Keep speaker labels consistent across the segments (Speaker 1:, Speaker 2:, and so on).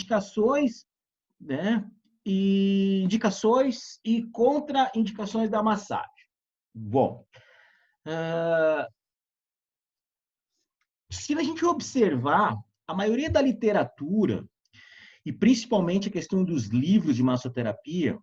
Speaker 1: indicações, né? E indicações e contraindicações da massagem. Bom, se a gente observar, a maioria da literatura, e principalmente a questão dos livros de massoterapia,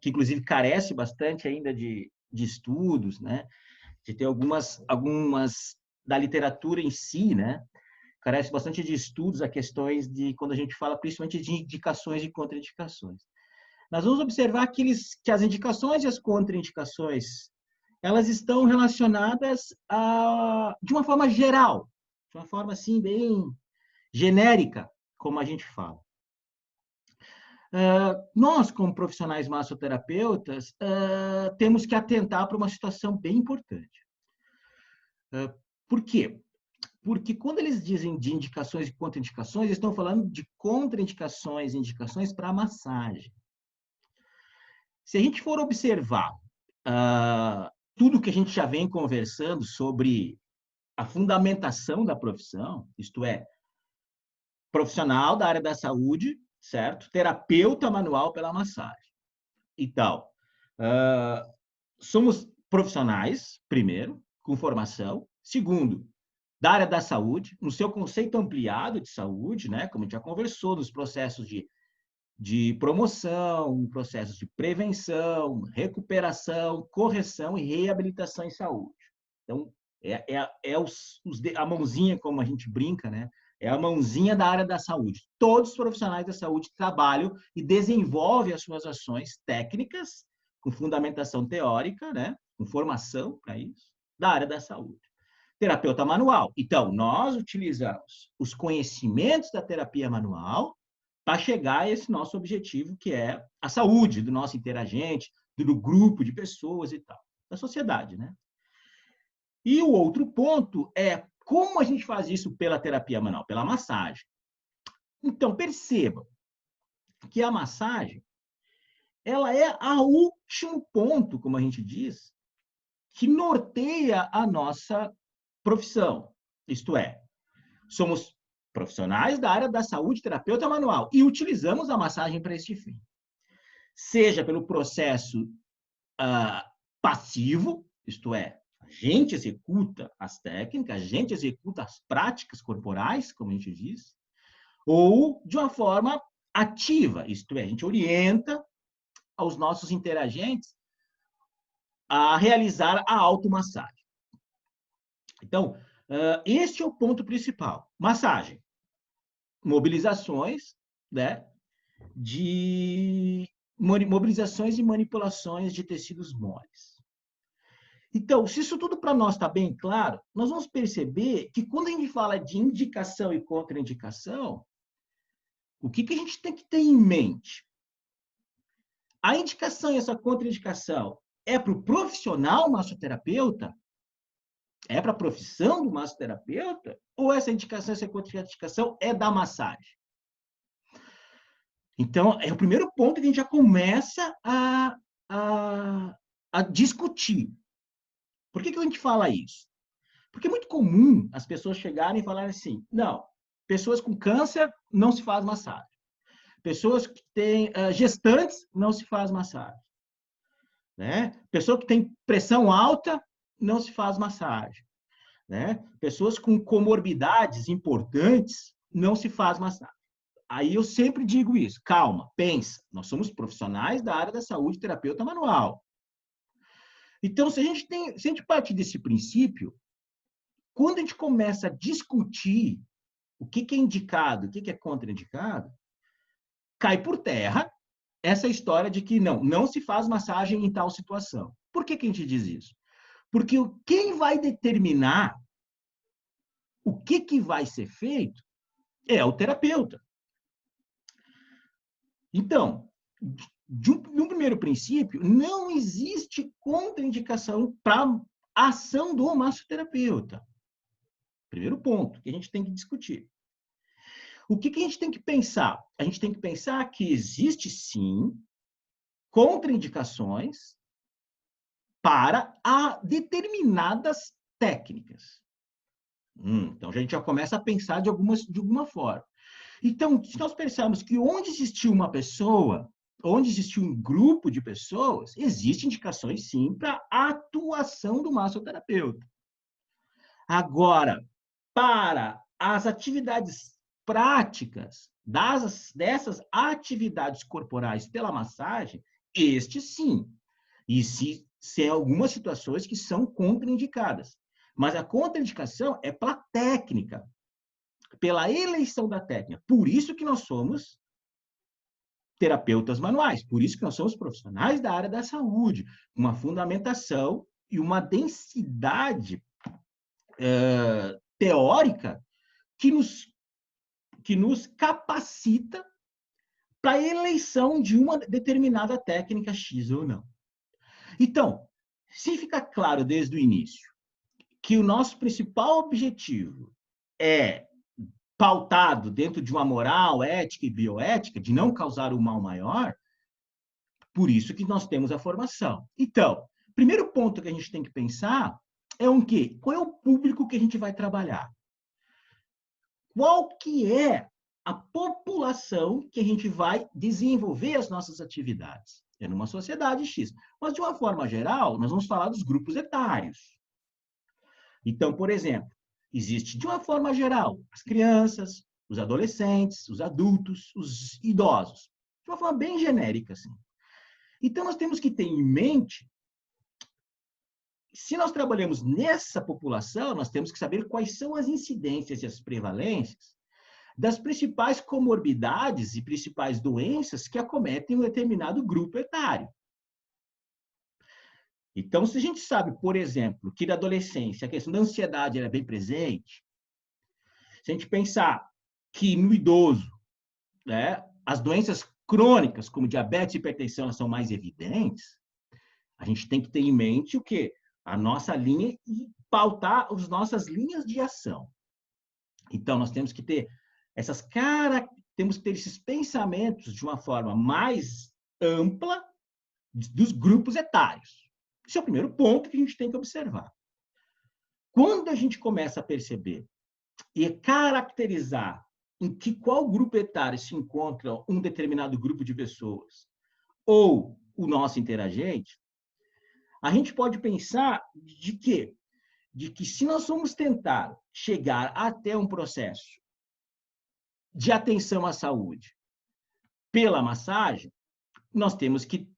Speaker 1: que inclusive carece bastante ainda de estudos, né? De ter algumas da literatura em si, né? Carece bastante de estudos a questões de, quando a gente fala principalmente de indicações e contraindicações. Nós vamos observar que as indicações e as contraindicações, elas estão relacionadas de uma forma geral, de uma forma assim bem genérica, como a gente fala. Nós, como profissionais massoterapeutas, temos que atentar para uma situação bem importante. Por quê? Porque quando eles dizem de indicações e contraindicações, eles estão falando de contraindicações e indicações para massagem. Se a gente for observar tudo que a gente já vem conversando sobre a fundamentação da profissão, isto é, profissional da área da saúde, certo? Terapeuta manual pela massagem. Então, somos profissionais, primeiro, com formação. Segundo, da área da saúde, no seu conceito ampliado de saúde, né? Como a gente já conversou, nos processos de promoção, processos de prevenção, recuperação, correção e reabilitação em saúde. Então, a mãozinha, como a gente brinca, né? É a mãozinha da área da saúde. Todos os profissionais da saúde trabalham e desenvolvem as suas ações técnicas, com fundamentação teórica, né? Com formação para isso, da área da saúde. Terapeuta manual. Então, nós utilizamos os conhecimentos da terapia manual para chegar a esse nosso objetivo, que é a saúde do nosso interagente, do grupo de pessoas e tal, da sociedade, né? E o outro ponto é como a gente faz isso pela terapia manual, pela massagem. Então, perceba que a massagem, ela é o último ponto, como a gente diz, que norteia a nossa profissão. Isto é, somos profissionais da área da saúde, terapeuta manual, e utilizamos a massagem para este fim. Seja pelo processo passivo, isto é, a gente executa as técnicas, a gente executa as práticas corporais, como a gente diz, ou de uma forma ativa, isto é, a gente orienta aos nossos interagentes a realizar a automassagem. Então, este é o ponto principal. Massagem. Mobilizações, né, de mobilizações e manipulações de tecidos moles. Então, se isso tudo para nós está bem claro, nós vamos perceber que quando a gente fala de indicação e contraindicação, o que a gente tem que ter em mente? A indicação e essa contraindicação é para o profissional massoterapeuta? É para a profissão do massoterapeuta? Ou essa indicação e essa contraindicação é da massagem? Então, é o primeiro ponto que a gente já começa a discutir. Por que a gente fala isso? Porque é muito comum as pessoas chegarem e falarem assim, não, pessoas com câncer não se faz massagem. Pessoas que têm gestantes não se faz massagem. Né? Pessoa que tem pressão alta não se faz massagem. Né? Pessoas com comorbidades importantes não se faz massagem. Aí eu sempre digo isso, calma, pensa, nós somos profissionais da área da saúde, terapeuta manual. Então, se a gente parte desse princípio, quando a gente começa a discutir o que é indicado, o que é contraindicado, cai por terra essa história de que não se faz massagem em tal situação. Por que a gente diz isso? Porque quem vai determinar o que vai ser feito é o terapeuta. Então, no primeiro princípio, não existe contraindicação para a ação do massoterapeuta. Primeiro ponto que a gente tem que discutir. O que a gente tem que pensar? A gente tem que pensar que existe, sim, contraindicações para determinadas técnicas. Então, a gente já começa a pensar de alguma forma. Então, se nós pensarmos que onde existiu uma pessoa, onde existiu um grupo de pessoas, existem indicações, sim, para a atuação do massoterapeuta. Agora, para as atividades práticas dessas atividades corporais pela massagem, este sim. E se algumas situações que são contraindicadas. Mas a contraindicação é pela técnica, pela eleição da técnica. Por isso que nós somos terapeutas manuais, por isso que nós somos profissionais da área da saúde, uma fundamentação e uma densidade teórica que nos capacita para a eleição de uma determinada técnica X ou não. Então, se fica claro desde o início que o nosso principal objetivo é pautado dentro de uma moral, ética e bioética, de não causar o mal maior, por isso que nós temos a formação. Então, primeiro ponto que a gente tem que pensar é o quê? Qual é o público que a gente vai trabalhar? Qual que é a população que a gente vai desenvolver as nossas atividades? É numa sociedade X. Mas, de uma forma geral, nós vamos falar dos grupos etários. Então, por exemplo, existe, de uma forma geral, as crianças, os adolescentes, os adultos, os idosos. De uma forma bem genérica, assim. Então, nós temos que ter em mente, se nós trabalhamos nessa população, nós temos que saber quais são as incidências e as prevalências das principais comorbidades e principais doenças que acometem um determinado grupo etário. Então, se a gente sabe, por exemplo, que na adolescência a questão da ansiedade é bem presente, se a gente pensar que no idoso, né, as doenças crônicas, como diabetes e hipertensão, elas são mais evidentes, a gente tem que ter em mente o quê? A nossa linha e pautar as nossas linhas de ação. Então, nós temos que ter temos que ter esses pensamentos de uma forma mais ampla dos grupos etários. Esse é o primeiro ponto que a gente tem que observar. Quando a gente começa a perceber e caracterizar em qual grupo etário se encontra um determinado grupo de pessoas ou o nosso interagente, a gente pode pensar de quê? De que se nós vamos tentar chegar até um processo de atenção à saúde pela massagem, nós temos que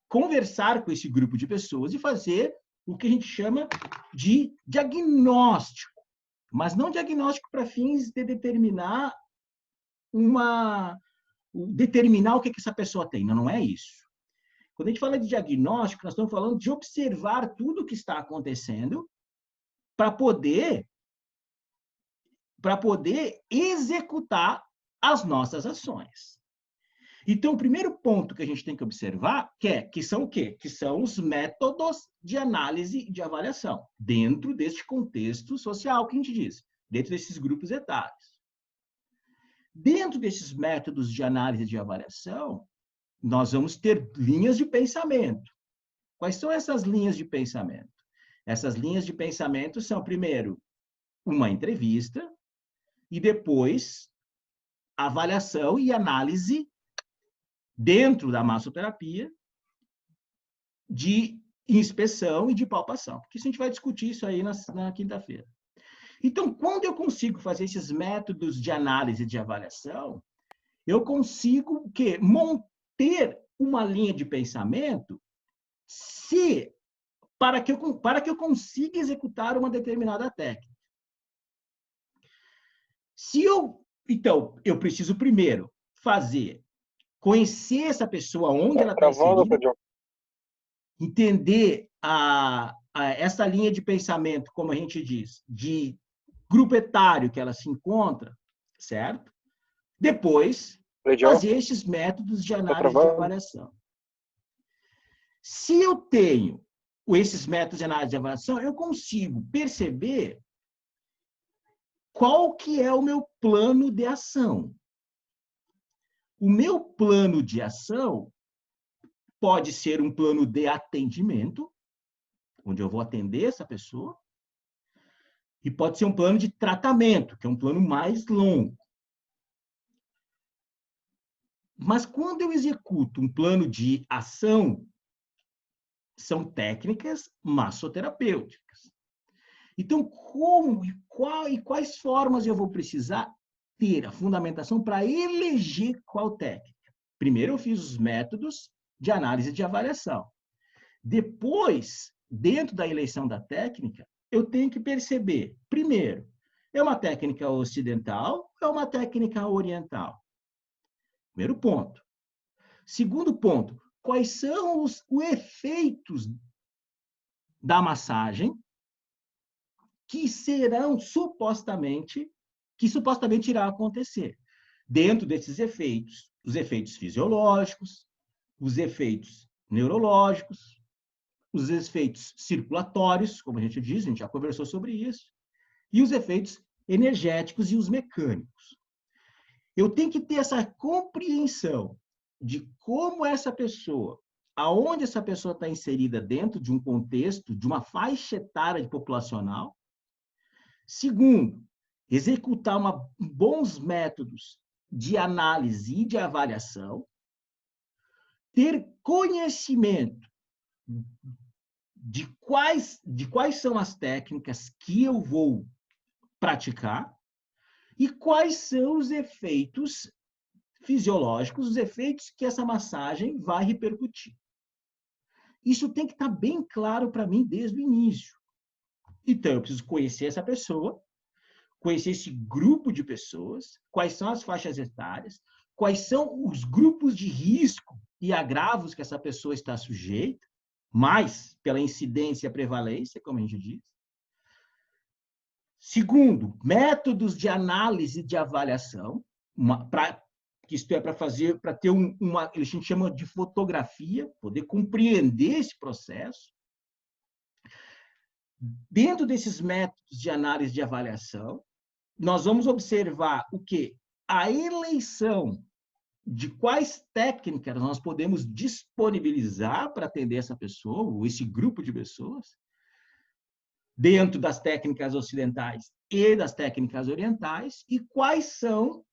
Speaker 1: conversar com esse grupo de pessoas e fazer o que a gente chama de diagnóstico, mas não diagnóstico para fins de determinar o que essa pessoa tem. Não é isso. Quando a gente fala de diagnóstico, nós estamos falando de observar tudo o que está acontecendo para poder executar as nossas ações. Então, o primeiro ponto que a gente tem que observar que são o quê? Que são os métodos de análise e de avaliação, dentro deste contexto social que a gente diz, dentro desses grupos etários. Dentro desses métodos de análise e de avaliação, nós vamos ter linhas de pensamento. Quais são essas linhas de pensamento? Essas linhas de pensamento são, primeiro, uma entrevista e depois avaliação e análise dentro da massoterapia de inspeção e de palpação. Porque a gente vai discutir isso aí na quinta-feira. Então, quando eu consigo fazer esses métodos de análise e de avaliação, eu consigo o quê? Manter uma linha de pensamento para que eu consiga executar uma determinada técnica. Então, eu preciso primeiro conhecer essa pessoa, onde ela está inserida, entender essa linha de pensamento, como a gente diz, de grupo etário que ela se encontra, certo? Depois, fazer esses métodos de análise de avaliação. Se eu tenho esses métodos de análise de avaliação, eu consigo perceber qual que é o meu plano de ação. O meu plano de ação pode ser um plano de atendimento, onde eu vou atender essa pessoa, e pode ser um plano de tratamento, que é um plano mais longo. Mas quando eu executo um plano de ação, são técnicas massoterapêuticas. Então, como e quais formas eu vou precisar ter a fundamentação para eleger qual técnica? Primeiro, eu fiz os métodos de análise de avaliação. Depois, dentro da eleição da técnica, eu tenho que perceber, primeiro, é uma técnica ocidental ou é uma técnica oriental? Primeiro ponto. Segundo ponto, quais são os efeitos da massagem que supostamente irá acontecer. Dentro desses efeitos, os efeitos fisiológicos, os efeitos neurológicos, os efeitos circulatórios, como a gente diz, a gente já conversou sobre isso, e os efeitos energéticos e os mecânicos. Eu tenho que ter essa compreensão de como essa pessoa, aonde essa pessoa está inserida dentro de um contexto, de uma faixa etária populacional. Segundo, executar bons métodos de análise e de avaliação, ter conhecimento de quais são as técnicas que eu vou praticar e quais são os efeitos fisiológicos, os efeitos que essa massagem vai repercutir. Isso tem que estar bem claro para mim desde o início. Então, eu preciso conhecer essa pessoa, conhecer esse grupo de pessoas, quais são as faixas etárias, quais são os grupos de risco e agravos que essa pessoa está sujeita, mais pela incidência e prevalência, como a gente diz. Segundo, métodos de análise de avaliação, isto é, para ter a gente chama de fotografia, poder compreender esse processo. Dentro desses métodos de análise de avaliação, nós vamos observar o quê? A eleição de quais técnicas nós podemos disponibilizar para atender essa pessoa, ou esse grupo de pessoas, dentro das técnicas ocidentais e das técnicas orientais, e quais são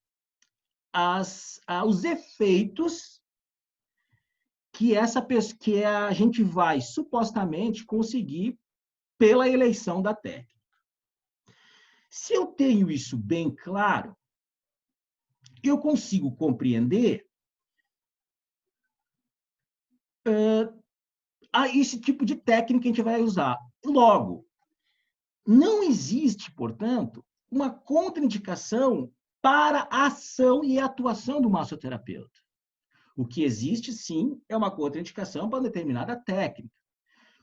Speaker 1: os efeitos que a gente vai supostamente conseguir pela eleição da técnica. Se eu tenho isso bem claro, eu consigo compreender esse tipo de técnica que a gente vai usar. Logo, não existe, portanto, uma contraindicação para a ação e a atuação do massoterapeuta. O que existe, sim, é uma contraindicação para determinada técnica.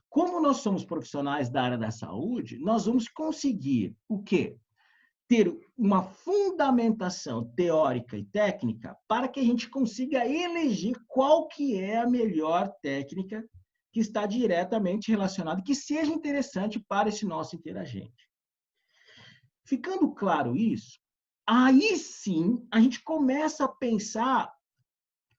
Speaker 1: Como nós somos profissionais da área da saúde, nós vamos conseguir o quê? Ter uma fundamentação teórica e técnica para que a gente consiga eleger qual que é a melhor técnica que está diretamente relacionada, que seja interessante para esse nosso interagente. Ficando claro isso, aí sim a gente começa a pensar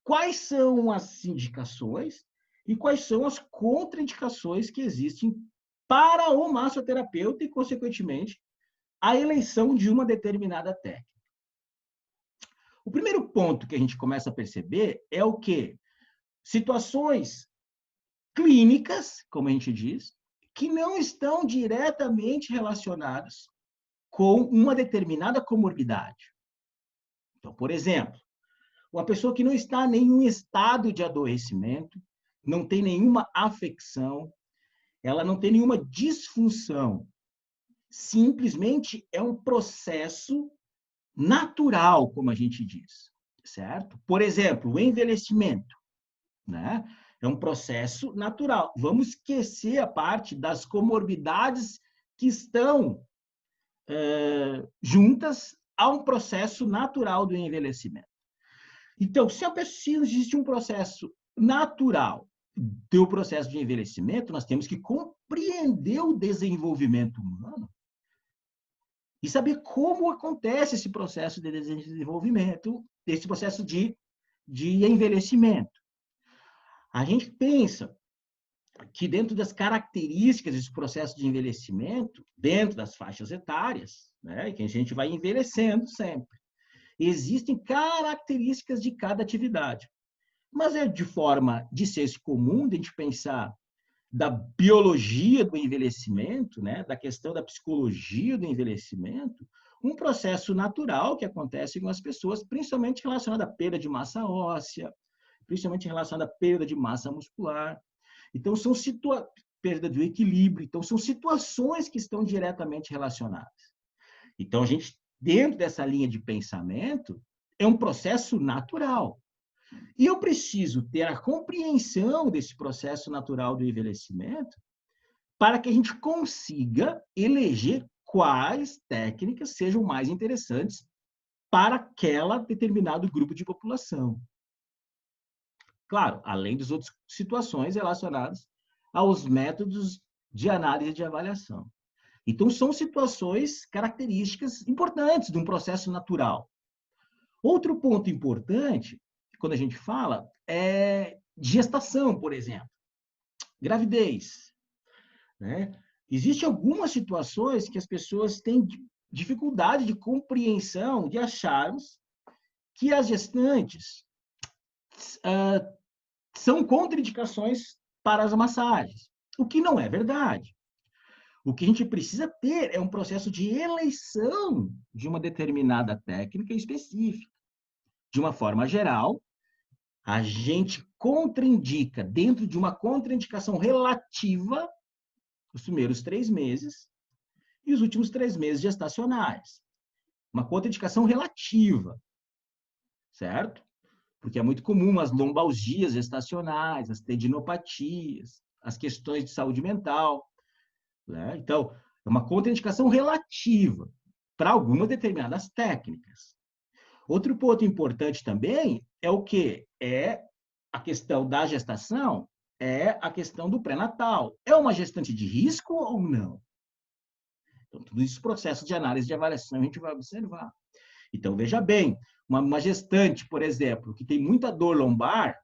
Speaker 1: quais são as indicações e quais são as contraindicações que existem para o massoterapeuta e, consequentemente, a eleição de uma determinada técnica. O primeiro ponto que a gente começa a perceber é o quê? Situações clínicas, como a gente diz, que não estão diretamente relacionadas com uma determinada comorbidade. Então, por exemplo, uma pessoa que não está em nenhum estado de adoecimento, não tem nenhuma afecção, ela não tem nenhuma disfunção. Simplesmente é um processo natural, como a gente diz, certo? Por exemplo, o envelhecimento, né? É um processo natural. Vamos esquecer a parte das comorbidades que estão juntas a um processo natural do envelhecimento. Então, se existe um processo natural do processo de envelhecimento, nós temos que compreender o desenvolvimento humano e saber como acontece esse processo de desenvolvimento, esse processo de envelhecimento. A gente pensa que dentro das características desse processo de envelhecimento, dentro das faixas etárias, né, que a gente vai envelhecendo sempre, Existem características de cada atividade. Mas é de forma de senso comum de a gente pensar da biologia do envelhecimento, né, da questão da psicologia do envelhecimento, um processo natural que acontece com as pessoas, principalmente relacionado à perda de massa óssea, principalmente relacionado à perda de massa muscular. Então, perda do equilíbrio. Então, são situações que estão diretamente relacionadas. Então, a gente, dentro dessa linha de pensamento, é um processo natural. E eu preciso ter a compreensão desse processo natural do envelhecimento para que a gente consiga eleger quais técnicas sejam mais interessantes para aquela determinado grupo de população. Claro, além das outras situações relacionadas aos métodos de análise e de avaliação. Então, são situações características importantes de um processo natural. Outro ponto importante, quando a gente fala, é gestação, por exemplo, gravidez, né? Existem algumas situações que as pessoas têm dificuldade de compreensão, de acharmos que as gestantes são contraindicações para as massagens, o que não é verdade. O que a gente precisa ter é um processo de eleição de uma determinada técnica específica. De uma forma geral, a gente contraindica, dentro de uma contraindicação relativa, os primeiros 3 meses e os últimos 3 meses gestacionais. Uma contraindicação relativa, certo? Porque é muito comum as lombalgias gestacionais, as tendinopatias, as questões de saúde mental, né? Então, é uma contraindicação relativa para algumas determinadas técnicas. Outro ponto importante também é o quê? É a questão da gestação, é a questão do pré-natal. É uma gestante de risco ou não? Então, tudo isso, processo de análise de avaliação, a gente vai observar. Então, veja bem, uma gestante, por exemplo, que tem muita dor lombar,